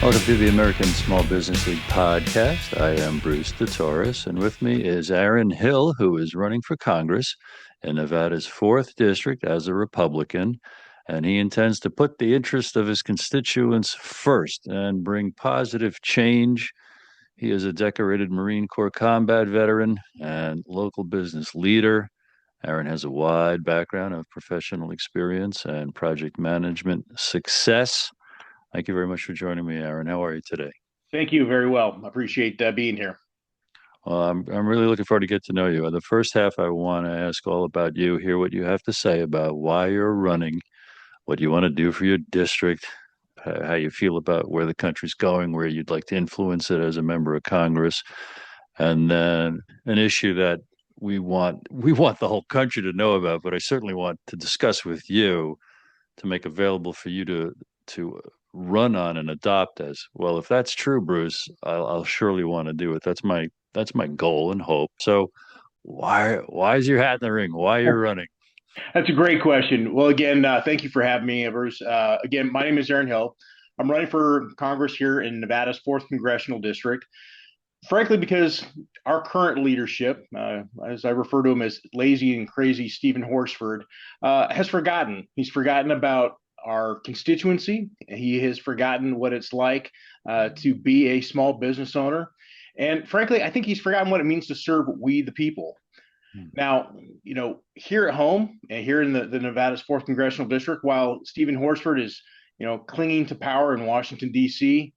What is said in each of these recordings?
Welcome to the American Small Business League podcast. I am Bruce DeTorres, and with me is Aaron Hill, who is running for Congress in Nevada's 4th District as a Republican. And he intends to put the interest of his constituents first and bring positive change. He is a decorated Marine Corps combat veteran and local business leader. Aaron has a wide background of professional experience and project management success. Thank you very much for joining me, Aaron. How are you today? Thank you very well. I appreciate being here. Well, I'm really looking forward to get to know you. In the first half, I want to ask all about you, hear what you have to say about why you're running, what you want to do for your district, how you feel about where the country's going, where you'd like to influence it as a member of Congress, and then an issue that we want the whole country to know about, but I certainly want to discuss with you to make available for you to run on and adopt as well. If that's true, Bruce, I'll surely want to do it. That's my goal and hope. So why is your hat in the ring? Why you're running? That's a great question. Well, again, thank you for having me, Bruce. Again, my name is Aaron Hill. I'm running for Congress here in Nevada's 4th Congressional District. Frankly, because our current leadership, as I refer to him as lazy and crazy Stephen Horsford, has forgotten. He's forgotten about our constituency. He has forgotten what it's like to be a small business owner. And frankly, I think he's forgotten what it means to serve we the people. Now, here at home and here in the Nevada's 4th Congressional District, while Stephen Horsford is, clinging to power in Washington, D.C.,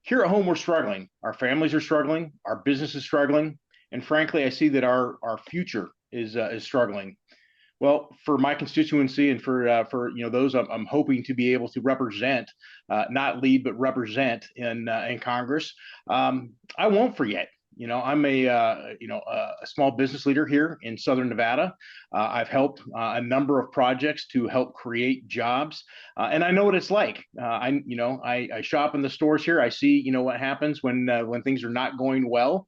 here at home, we're struggling. Our families are struggling. Our business is struggling. And frankly, I see that our future is struggling. Well, for my constituency and for those I'm hoping to be able to represent, not lead but represent in Congress, I won't forget. I'm a small business leader here in Southern Nevada. I've helped a number of projects to help create jobs, and I know what it's like. I shop in the stores here. I see what happens when things are not going well,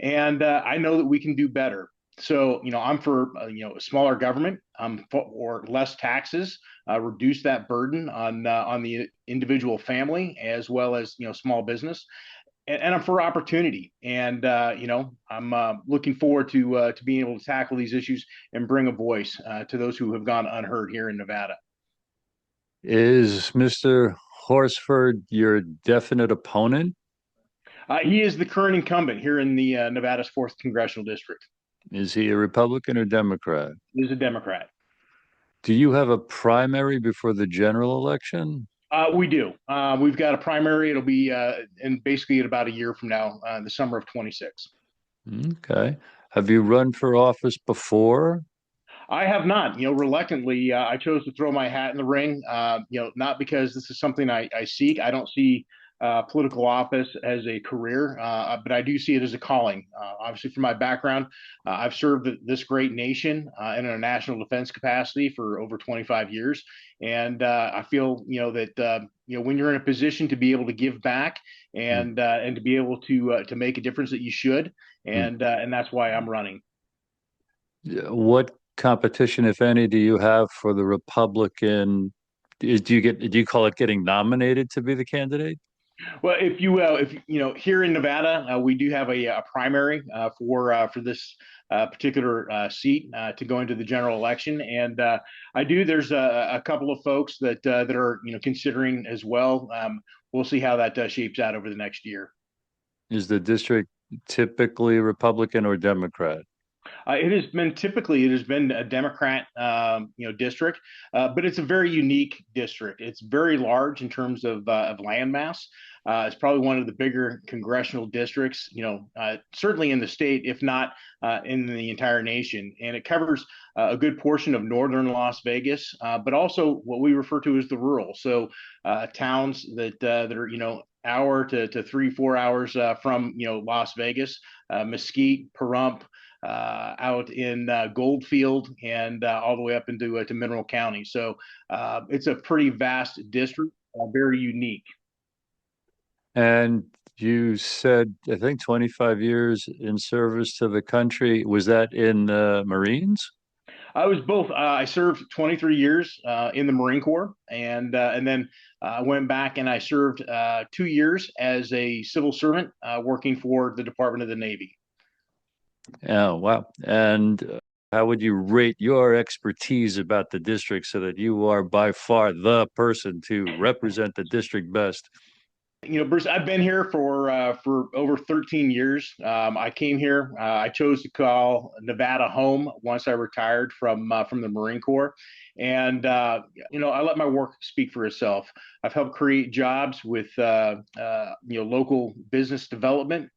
and I know that we can do better. So, I'm for smaller government, or less taxes, reduce that burden on the individual family as well as small business, and I'm for opportunity. And I'm looking forward to being able to tackle these issues and bring a voice to those who have gone unheard here in Nevada. Is Mr. Horsford your definite opponent? He is the current incumbent here in the Nevada's 4th Congressional District. Is he a Republican or Democrat? He is a Democrat. Do you have a primary before the general election? We do. We've got a primary. It'll be in basically at about a year from now, the summer of 26. Okay. Have you run for office before? I have not. Reluctantly, I chose to throw my hat in the ring. Not because this is something I seek. I don't see political office as a career, but I do see it as a calling. Obviously, from my background, I've served this great nation in a national defense capacity for over 25 years, and I feel that when you're in a position to be able to give back Hmm. and to be able to make a difference, that you should, Hmm. and that's why I'm running. Yeah, what competition, if any, do you have for the Republican? Do you call it getting nominated to be the candidate? Well, if here in Nevada, we do have a primary for this particular seat to go into the general election, and I do. There's a couple of folks that are considering as well. We'll see how that shapes out over the next year. Is the district typically Republican or Democrat? It has been a Democrat, district, but it's a very unique district. It's very large in terms of landmass. It's probably one of the bigger congressional districts, certainly in the state, if not in the entire nation. And it covers a good portion of northern Las Vegas, but also what we refer to as the rural. So towns that are, hour to 3, 4 hours from, Las Vegas, Mesquite, Pahrump, out in Goldfield, and all the way up into to Mineral County. So it's a pretty vast district, very unique. And you said, I think 25 years in service to the country. Was that in the Marines? I was both. I served 23 years in the Marine Corps, and then I went back and I served 2 years as a civil servant working for the Department of the Navy. Oh, wow. And how would you rate your expertise about the district so that you are by far the person to represent the district best? Bruce, I've been here for over 13 years. I came here. I chose to call Nevada home once I retired from the Marine Corps, and I let my work speak for itself. I've helped create jobs with local business development,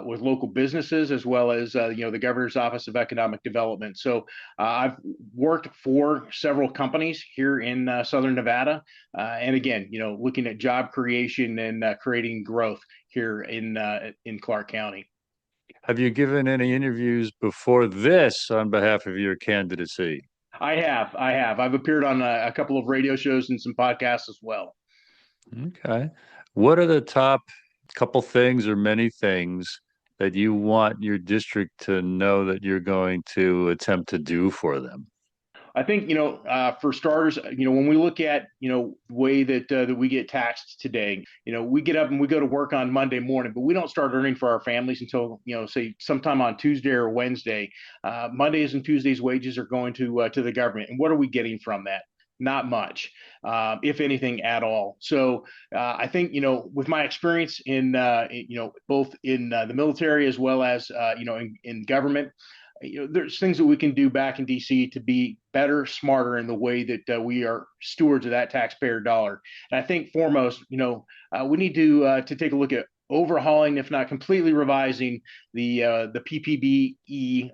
with local businesses, as well as the Governor's Office of Economic Development. So I've worked for several companies here in Southern Nevada, and again, looking at job creation and creating growth here in Clark County. Have you given any interviews before this on behalf of your candidacy? I have. I've appeared on a couple of radio shows and some podcasts as well. Okay. What are the top couple things or many things that you want your district to know that you're going to attempt to do for them? I think for starters, when we look at the way that we get taxed today, we get up and we go to work on Monday morning, but we don't start earning for our families until say sometime on Tuesday or Wednesday. Mondays and Tuesdays wages are going to the government, and what are we getting from that? Not much, if anything at all. So I think with my experience in both in the military as well as in government, there's things that we can do back in DC to be better, smarter in the way that we are stewards of that taxpayer dollar. And I think foremost, we need to take a look at overhauling, if not completely revising the PPBE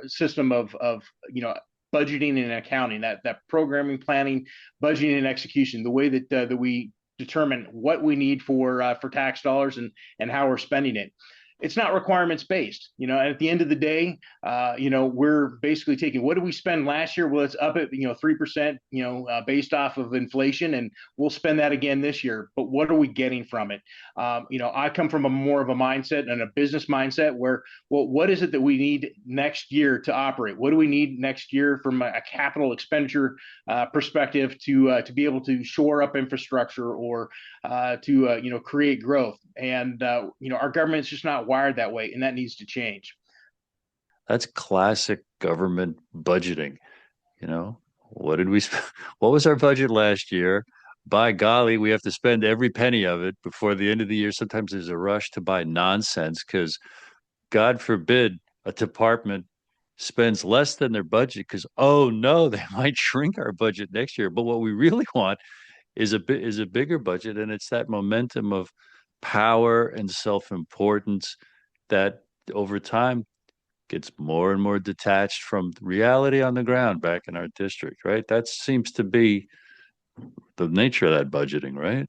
system of budgeting and accounting, that programming, planning, budgeting, and execution, the way that we determine what we need for tax dollars and how we're spending it. It's not requirements based. At the end of the day, we're basically taking what did we spend last year? Well, it's up at 3%, based off of inflation, and we'll spend that again this year. But what are we getting from it? I come from a more of a mindset and a business mindset where, well, what is it that we need next year to operate? What do we need next year from a capital expenditure perspective to be able to shore up infrastructure or to create growth? And our government's just not wired that way, and that needs to change. That's classic government budgeting. You know, what did we what was our budget last year? By golly, we have to spend every penny of it before the end of the year. Sometimes there's a rush to buy nonsense because God forbid a department spends less than their budget because oh no, they might shrink our budget next year. But what we really want is a bigger budget, and it's that momentum of power and self-importance that over time gets more and more detached from reality on the ground back in our district, right? That seems to be the nature of that budgeting, right?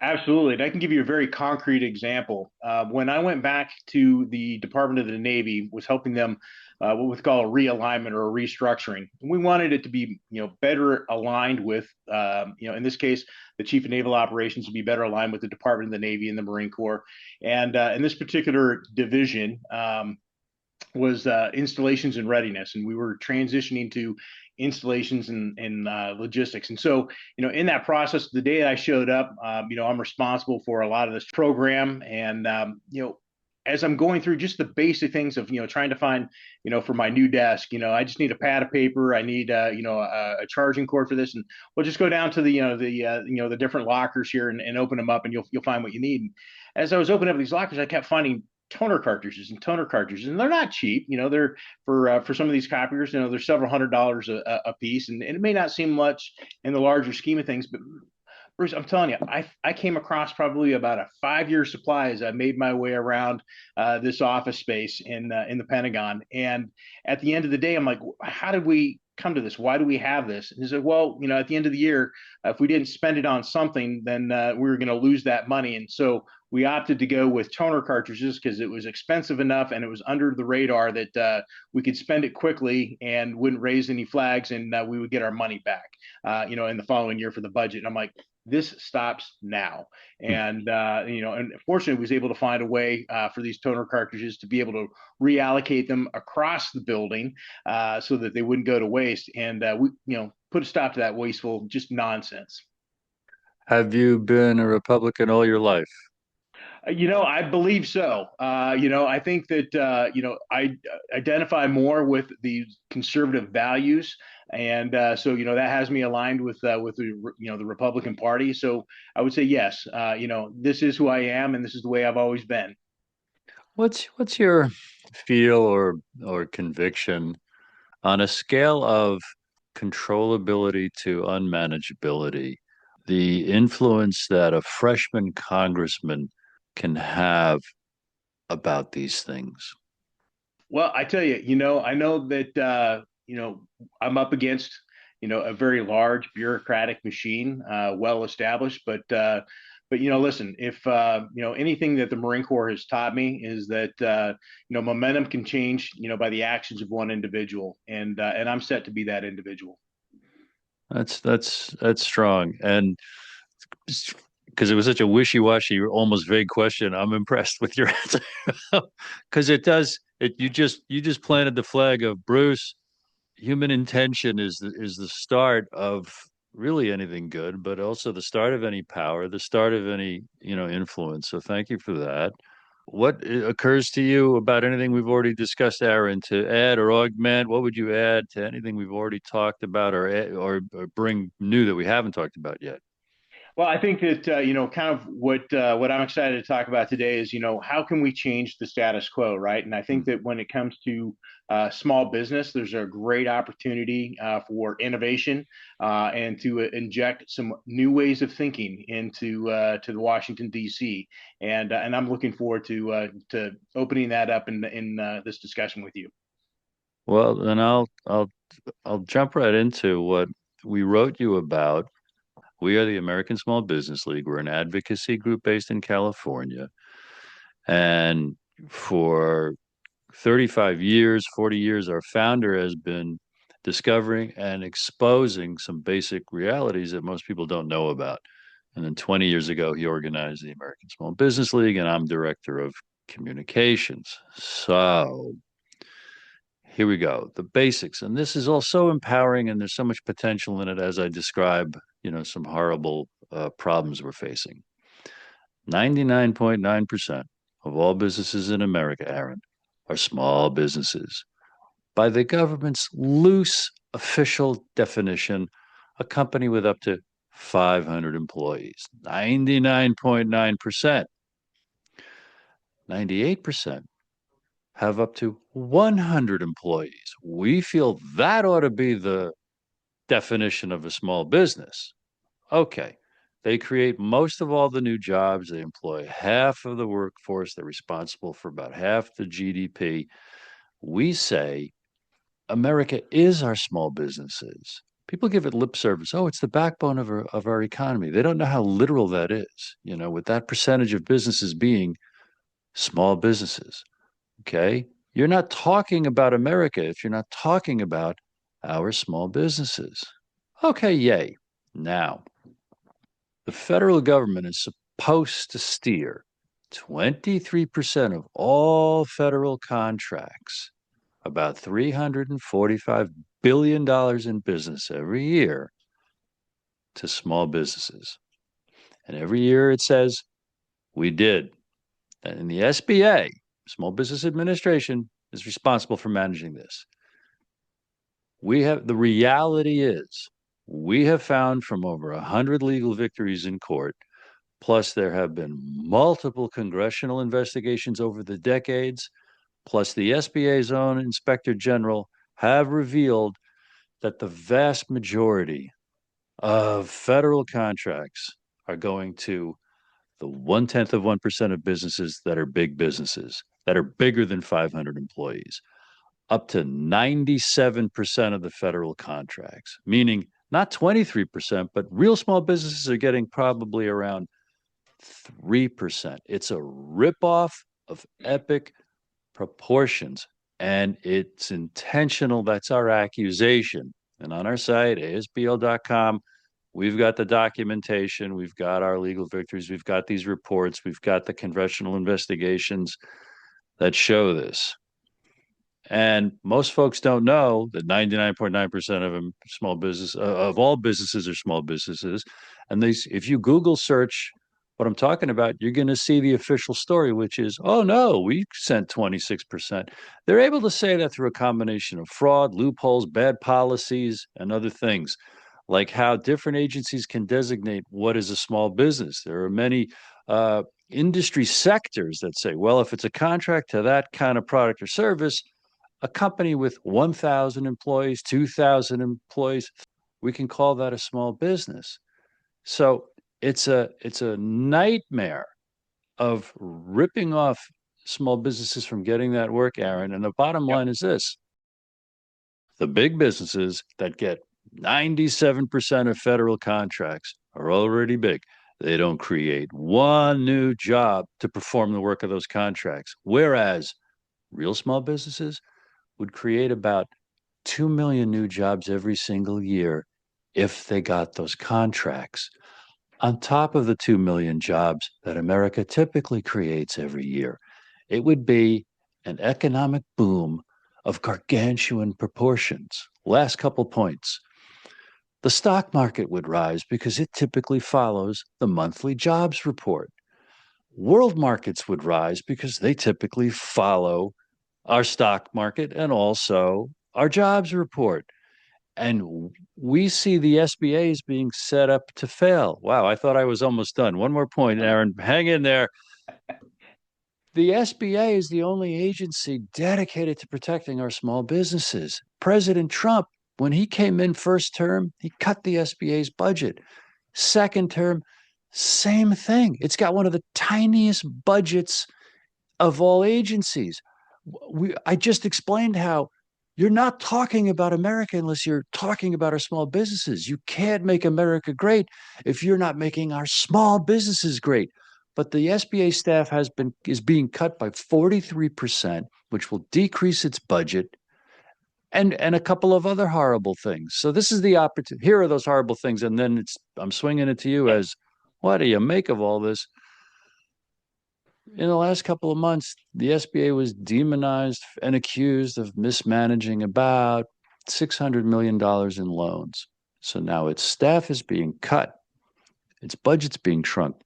Absolutely. And I can give you a very concrete example. When I went back to the Department of the Navy, was helping them what we call a realignment or a restructuring. We wanted it to be, better aligned with, in this case, the Chief of Naval Operations to be better aligned with the Department of the Navy and the Marine Corps. And in this particular division, was installations and readiness, and we were transitioning to installations and logistics. And so, in that process, the day I showed up, I'm responsible for a lot of this program, and as I'm going through just the basic things of trying to find for my new desk, I just need a pad of paper, I need a charging cord for this, and we'll just go down to the different lockers here and open them up, and you'll find what you need. And as I was opening up these lockers, I kept finding toner cartridges, and they're not cheap. They're for some of these copiers, they're several $100s a piece, and it may not seem much in the larger scheme of things, but Bruce, I'm telling you, I came across probably about a 5 year supply as I made my way around this office space in the Pentagon. And at the end of the day, I'm like, how did we come to this? Why do we have this? And he said, well, at the end of the year, if we didn't spend it on something, then we were going to lose that money. And so we opted to go with toner cartridges because it was expensive enough and it was under the radar that we could spend it quickly and wouldn't raise any flags, and we would get our money back, in the following year for the budget. And I'm like, this stops now. And and fortunately was able to find a way for these toner cartridges to be able to reallocate them across the building so that they wouldn't go to waste. And we put a stop to that wasteful just nonsense. Have you been a Republican all your life? I believe so. I think that I identify more with the conservative values, and so that has me aligned with the Republican Party. So I would say yes. This is who I am, and this is the way I've always been. What's your feel or conviction on a scale of controllability to unmanageability, the influence that a freshman congressman can have about these things? Well, I tell you, I know that I'm up against a very large bureaucratic machine, well established, but listen, if anything that the Marine Corps has taught me is that momentum can change by the actions of one individual, and I'm set to be that individual. That's strong. And because it was such a wishy-washy, almost vague question, I'm impressed with your answer. Because you just planted the flag of Bruce. Human intention is the start of really anything good, but also the start of any power, the start of any influence. So thank you for that. What occurs to you about anything we've already discussed, Aaron, to add or augment? What would you add to anything we've already talked about, or bring new that we haven't talked about yet? Well, I think that kind of what I'm excited to talk about today is how can we change the status quo, right? And I think Hmm. that when it comes to small business, there's a great opportunity for innovation and to inject some new ways of thinking into the Washington D.C. And I'm looking forward to opening that up in this discussion with you. Well, then I'll jump right into what we wrote you about. We are the American Small Business League. We're an advocacy group based in California. And for 35 years, 40 years, our founder has been discovering and exposing some basic realities that most people don't know about. And then 20 years ago, he organized the American Small Business League, and I'm director of communications. So here we go, the basics. And this is all so empowering, and there's so much potential in it as I describe, some horrible problems we're facing. 99.9% of all businesses in America, Aaron, are small businesses. By the government's loose official definition, a company with up to 500 employees. 99.9%. 98% have up to 100 employees. We feel that ought to be the definition of a small business. Okay. They create most of all the new jobs. They employ half of the workforce. They're responsible for about half the GDP. We say America is our small businesses. People give it lip service. Oh, it's the backbone of our economy. They don't know how literal that is, with that percentage of businesses being small businesses. Okay. You're not talking about America if you're not talking about our small businesses. Okay, yay. Now, the federal government is supposed to steer 23% of all federal contracts, about $345 billion in business every year, to small businesses. And every year it says, we did. And in the SBA, Small Business Administration, is responsible for managing this. The reality is, we have found from over 100 legal victories in court, plus there have been multiple congressional investigations over the decades, plus the SBA's own inspector general have revealed that the vast majority of federal contracts are going to the 0.1% of businesses that are big businesses, that are bigger than 500 employees, up to 97% of the federal contracts, meaning not 23%, but real small businesses are getting probably around 3%. It's a ripoff of epic proportions, and it's intentional. That's our accusation. And on our site, ASBL.com, we've got the documentation, we've got our legal victories, we've got these reports, we've got the congressional investigations that show this. And most folks don't know that 99.9% of them small business of all businesses are small businesses. And these, if you Google search what I'm talking about, you're going to see the official story, which is, oh no, we sent 26%. They're able to say that through a combination of fraud, loopholes, bad policies, and other things, like how different agencies can designate what is a small business. There are many industry sectors that say, well, if it's a contract to that kind of product or service, a company with 1,000 employees, 2,000 employees, we can call that a small business. So it's a nightmare of ripping off small businesses from getting that work, Aaron. And the bottom Yep. line is this: the big businesses that get 97% of federal contracts are already big. They don't create one new job to perform the work of those contracts. Whereas real small businesses would create about 2 million new jobs every single year if they got those contracts, on top of the 2 million jobs that America typically creates every year. It would be an economic boom of gargantuan proportions. Last couple points. The stock market would rise because it typically follows the monthly jobs report. World markets would rise because they typically follow our stock market and also our jobs report. And we see the SBA as being set up to fail. Wow, I thought I was almost done. One more point, Aaron. Hang in there. The SBA is the only agency dedicated to protecting our small businesses. President Trump, when he came in first term, he cut the SBA's budget. Second term, same thing. It's got one of the tiniest budgets of all agencies. I just explained how you're not talking about America unless you're talking about our small businesses. You can't make America great if you're not making our small businesses great. But the SBA staff is being cut by 43%, which will decrease its budget, and a couple of other horrible things. So this is the opportunity. Here are those horrible things, and then I'm swinging it to you as, what do you make of all this? In the last couple of months, the SBA was demonized and accused of mismanaging about $600 million in loans. So now its staff is being cut, its budget's being shrunk,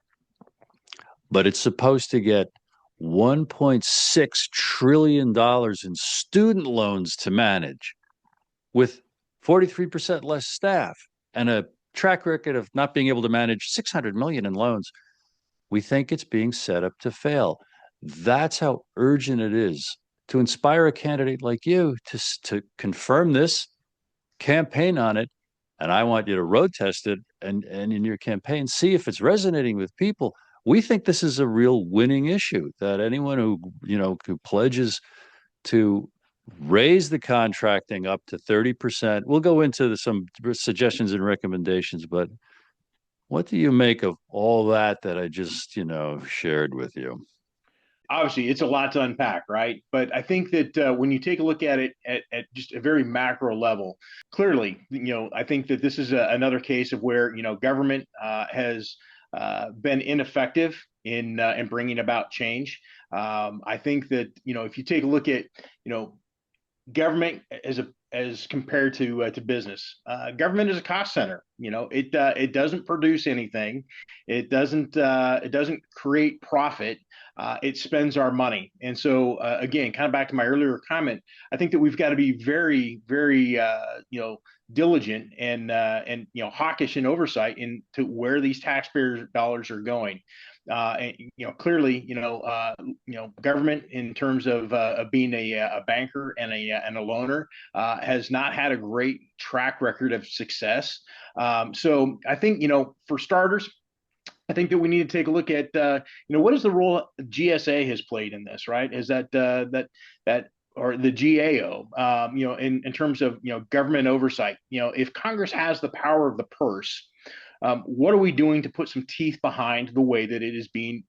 but it's supposed to get $1.6 trillion in student loans to manage with 43% less staff and a track record of not being able to manage 600 million in loans. We think it's being set up to fail. That's how urgent it is to inspire a candidate like you to confirm this, campaign on it, and I want you to road test it and in your campaign see if it's resonating with people. We think this is a real winning issue, that anyone who pledges to raise the contracting up to 30%. We'll go into some suggestions and recommendations, but what do you make of all that I just, shared with you? Obviously, it's a lot to unpack, right? But I think that when you take a look at it at just a very macro level, clearly, I think that this is another case of where government has been ineffective in bringing about change. I think that if you take a look at government as compared to business. Government is a cost center. It doesn't produce anything. It doesn't create profit. It spends our money. And so again, kind of back to my earlier comment, I think that we've got to be very, very diligent and hawkish in oversight into where these taxpayer dollars are going. And, clearly, government in terms of being a banker and a loaner has not had a great track record of success. So I think, for starters, I think that we need to take a look at, what is the role GSA has played in this, right? Is that or the GAO, in terms of, government oversight, if Congress has the power of the purse, What are we doing to put some teeth behind the way that it is being,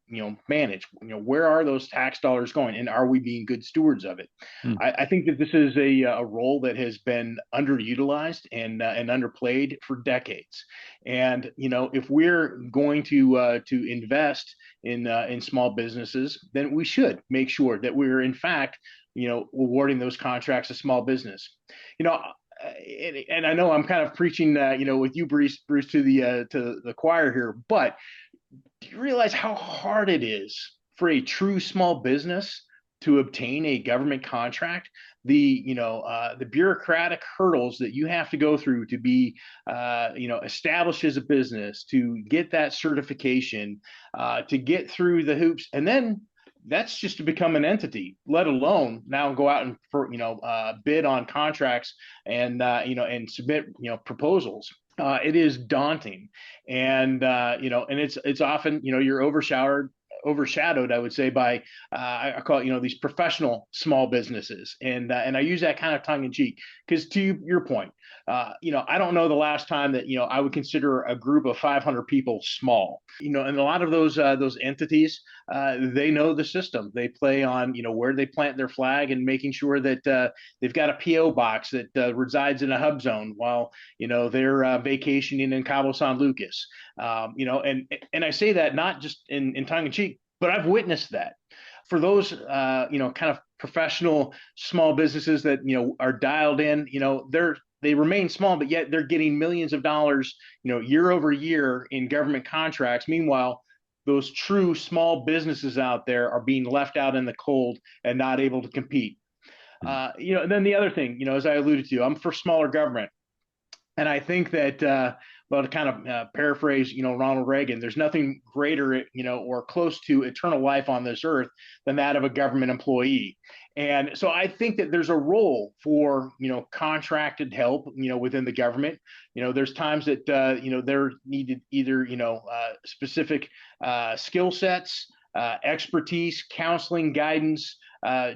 managed? Where are those tax dollars going, and are we being good stewards of it? Hmm. I think that this is a role that has been underutilized and underplayed for decades. And if we're going to invest in small businesses, then we should make sure that we're in fact awarding those contracts to small business. You know, and I know I'm kind of preaching, with you, Bruce, to the choir here, but do you realize how hard it is for a true small business to obtain a government contract? The bureaucratic hurdles that you have to go through to be established as a business, to get that certification, to get through the hoops, and then that's just to become an entity, let alone now go out and bid on contracts and and submit proposals. It is daunting, and and it's often you're overshadowed, I would say, by I call it these professional small businesses, and I use that kind of tongue in cheek because to your point, I don't know the last time that I would consider a group of 500 people small. And a lot of those entities, they know the system. They play on where they plant their flag and making sure that they've got a PO box that resides in a hub zone while they're vacationing in Cabo San Lucas. And I say that not just in tongue in cheek, but I've witnessed that for those kind of professional small businesses that are dialed in. They remain small, but yet they're getting millions of dollars, year over year in government contracts. Meanwhile, those true small businesses out there are being left out in the cold and not able to compete. And then the other thing, as I alluded to, I'm for smaller government. And I think that, well, to kind of paraphrase, Ronald Reagan, there's nothing greater, or close to eternal life on this earth than that of a government employee. And so I think that there's a role for, contracted help, within the government. There's times that, they're needed either, specific skill sets, expertise, counseling, guidance,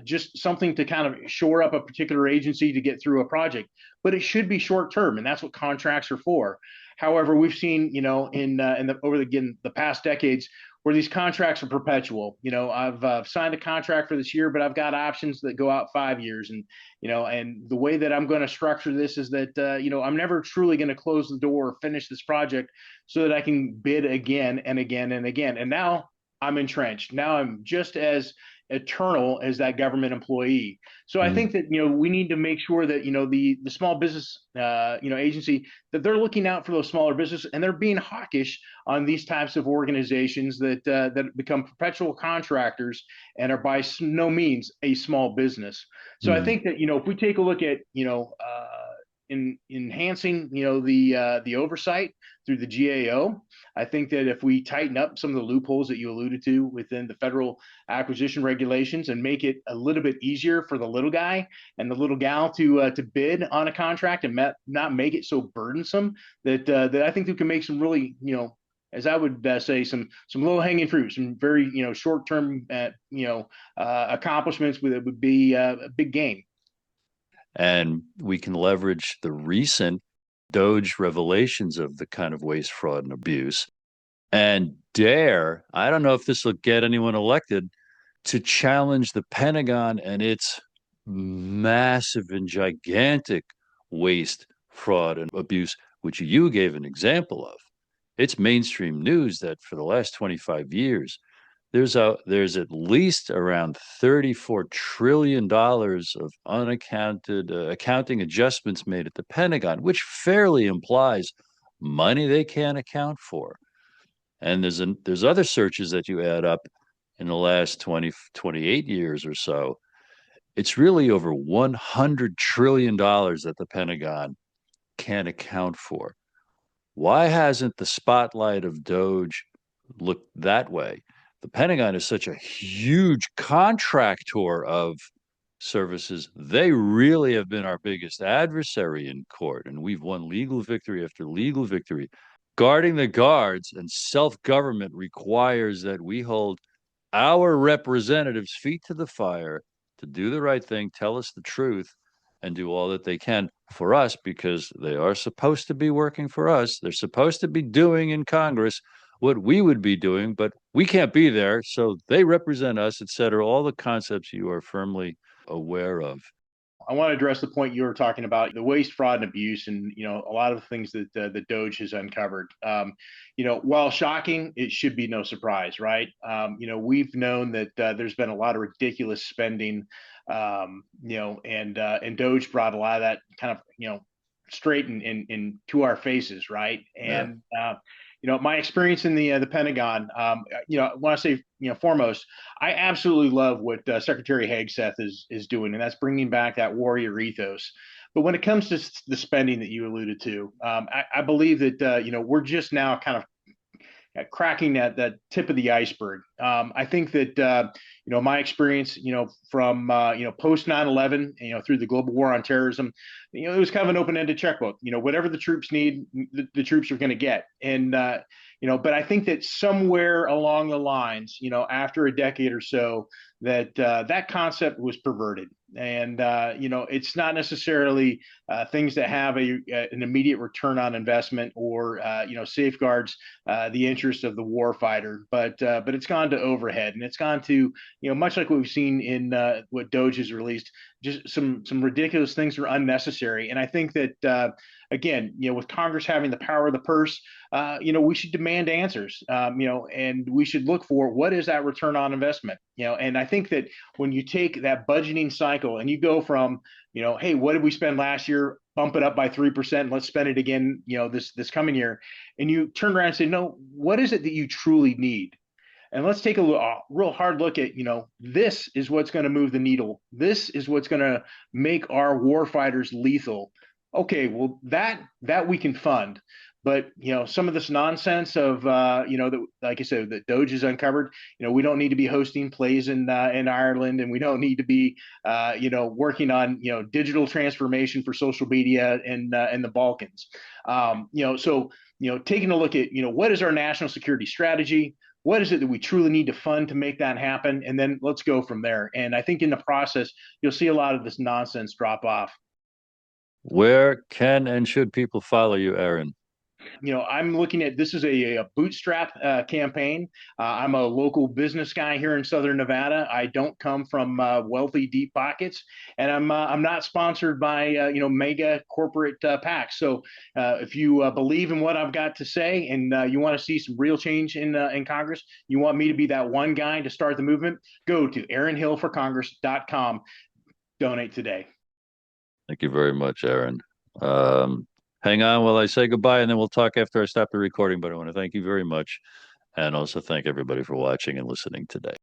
just something to kind of shore up a particular agency to get through a project. But it should be short term, and that's what contracts are for. However, we've seen, the past decades where these contracts are perpetual. I've signed a contract for this year, but I've got options that go out 5 years, and the way that I'm going to structure this is that I'm never truly going to close the door or finish this project so that I can bid again and again and again. And now I'm entrenched. Now I'm just as eternal as that government employee. So I Mm. think that we need to make sure that the small business agency, that they're looking out for those smaller businesses, and they're being hawkish on these types of organizations that become perpetual contractors and are by no means a small business. So I Mm. think that if we take a look at in enhancing the oversight through the GAO. I think that if we tighten up some of the loopholes that you alluded to within the federal acquisition regulations and make it a little bit easier for the little guy and the little gal to bid on a contract and not make it so burdensome, that I think we can make some really as I would say, some low hanging fruit, some very short term accomplishments with it would be a big gain. And we can leverage the recent Doge revelations of the kind of waste, fraud, and abuse and dare, I don't know if this will get anyone elected, to challenge the Pentagon and its massive and gigantic waste, fraud, and abuse, which you gave an example of. It's mainstream news that for the last 25 years, there's at least around $34 trillion of unaccounted accounting adjustments made at the Pentagon, which fairly implies money they can't account for. And there's other searches that you add up in the last 28 years or so. It's really over $100 trillion that the Pentagon can't account for. Why hasn't the spotlight of Doge looked that way? The Pentagon is such a huge contractor of services. They really have been our biggest adversary in court, and we've won legal victory after legal victory. Guarding the guards and self government requires that we hold our representatives' feet to the fire to do the right thing, tell us the truth, and do all that they can for us because they are supposed to be working for us. They're supposed to be doing in Congress what we would be doing, but we can't be there. So they represent us, et cetera. All the concepts you are firmly aware of. I want to address the point you were talking about, the waste, fraud, and abuse, and a lot of the things that the Doge has uncovered. While shocking, it should be no surprise, right? We've known that there's been a lot of ridiculous spending, and Doge brought a lot of that kind of straight in to our faces, right? Yeah. And my experience in the Pentagon, I want to say, foremost, I absolutely love what Secretary Hegseth is doing, and that's bringing back that warrior ethos. But when it comes to the spending that you alluded to, I believe that we're just now kind of cracking that tip of the iceberg. I think that my experience, from post 9/11, through the global war on terrorism, it was kind of an open-ended checkbook. Whatever the troops need, the troops are going to get. And but I think that somewhere along the lines, after a decade or so, that concept was perverted. And it's not necessarily things that have an immediate return on investment or safeguards the interest of the warfighter, but it's gone to overhead, and it's gone to much like what we've seen in what Doge has released, just some ridiculous things that are unnecessary. And I think that again, with Congress having the power of the purse, we should demand answers, and we should look for what is that return on investment, and I think that when you take that budgeting cycle and you go from, hey, what did we spend last year? Bump it up by 3%. Let's spend it again, this coming year. And you turn around and say, no, what is it that you truly need? And let's take a real hard look at, this is what's going to move the needle. This is what's going to make our war fighters lethal. Okay, well, that we can fund. But some of this nonsense of like I said, that Doge has uncovered. We don't need to be hosting plays in Ireland, and we don't need to be working on digital transformation for social media in the Balkans. So taking a look at what is our national security strategy, what is it that we truly need to fund to make that happen, and then let's go from there. And I think in the process, you'll see a lot of this nonsense drop off. Where can and should people follow you, Aaron? I'm looking at this as a bootstrap campaign. I'm a local business guy here in Southern Nevada. I don't come from wealthy deep pockets, and I'm not sponsored by mega corporate PACs. So if you believe in what I've got to say, and you want to see some real change in Congress, you want me to be that one guy to start the movement, go to AaronHillForCongress.com. Donate today. Thank you very much, Aaron. Um, Hang on while I say goodbye, and then we'll talk after I stop the recording. But I want to thank you very much, and also thank everybody for watching and listening today.